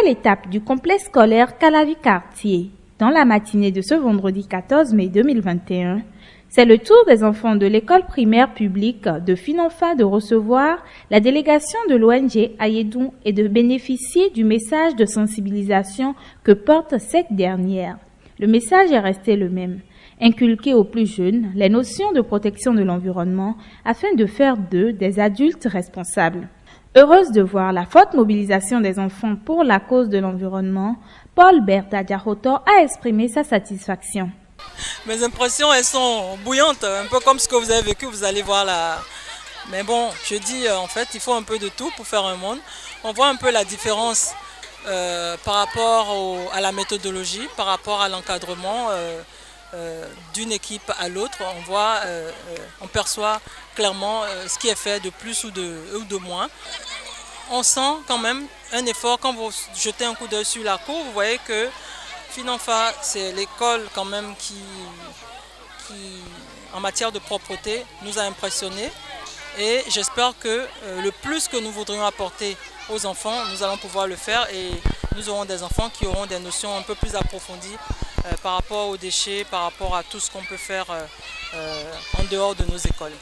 nouvelle étape du complexe scolaire Calavi-Cartier. Dans la matinée de ce vendredi 14 mai 2021, c'est le tour des enfants de l'école primaire publique de Finanfa de recevoir la délégation de l'ONG Ayedou et de bénéficier du message de sensibilisation que porte cette dernière. Le message est resté le même. Inculquer aux plus jeunes les notions de protection de l'environnement afin de faire d'eux des adultes responsables. Heureuse de voir la forte mobilisation des enfants pour la cause de l'environnement, Paul Bertha Diahoto a exprimé sa satisfaction. Mes impressions, elles sont bouillantes, un peu comme ce que vous avez vécu, vous allez voir là. Mais bon, je dis en fait, il faut un peu de tout pour faire un monde. On voit un peu la différence par rapport à la méthodologie, par rapport à l'encadrement d'une équipe à l'autre. On perçoit clairement ce qui est fait de plus ou de moins. On sent quand même un effort. Quand vous jetez un coup d'œil sur la cour, vous voyez que Finanfa, c'est l'école quand même qui, en matière de propreté, nous a impressionnés. Et j'espère que le plus que nous voudrions apporter aux enfants, nous allons pouvoir le faire et nous aurons des enfants qui auront des notions un peu plus approfondies par rapport aux déchets, par rapport à tout ce qu'on peut faire en dehors de nos écoles.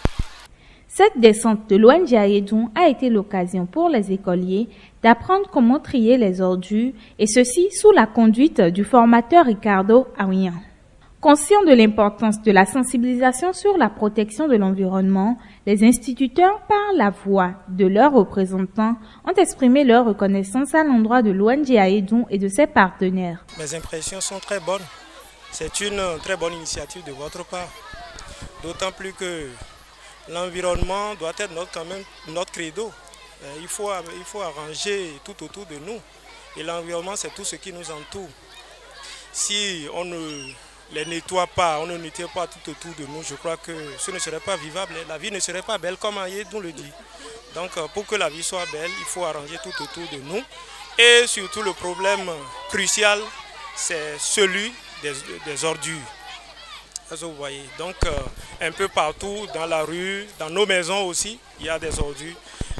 Cette descente de l'ONG Ayedou a été l'occasion pour les écoliers d'apprendre comment trier les ordures, et ceci sous la conduite du formateur Ricardo Aouian. Conscients de l'importance de la sensibilisation sur la protection de l'environnement, les instituteurs, par la voix de leurs représentants, ont exprimé leur reconnaissance à l'endroit de l'ONG Ayedou et de ses partenaires. Mes impressions sont très bonnes. C'est une très bonne initiative de votre part. D'autant plus que l'environnement doit être notre credo. Il faut arranger tout autour de nous. Et l'environnement, c'est tout ce qui nous entoure. Si on ne les nettoie pas, on ne nettoie pas tout autour de nous, je crois que ce ne serait pas vivable. La vie ne serait pas belle, comme Ayedou le dit. Donc, pour que la vie soit belle, il faut arranger tout autour de nous. Et surtout, le problème crucial, c'est celui des ordures. Vous voyez. Donc, un peu partout, dans la rue, dans nos maisons aussi, il y a des ordures.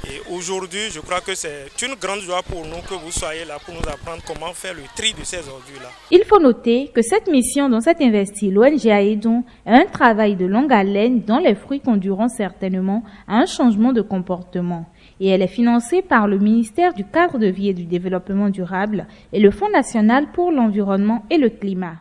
Et aujourd'hui, je crois que c'est une grande joie pour nous que vous soyez là pour nous apprendre comment faire le tri de ces ordures-là. Il faut noter que cette mission dont s'est investie l'ONG Ayedou est un travail de longue haleine dont les fruits conduiront certainement à un changement de comportement. Et elle est financée par le ministère du Cadre de vie et du Développement durable et le Fonds national pour l'environnement et le climat.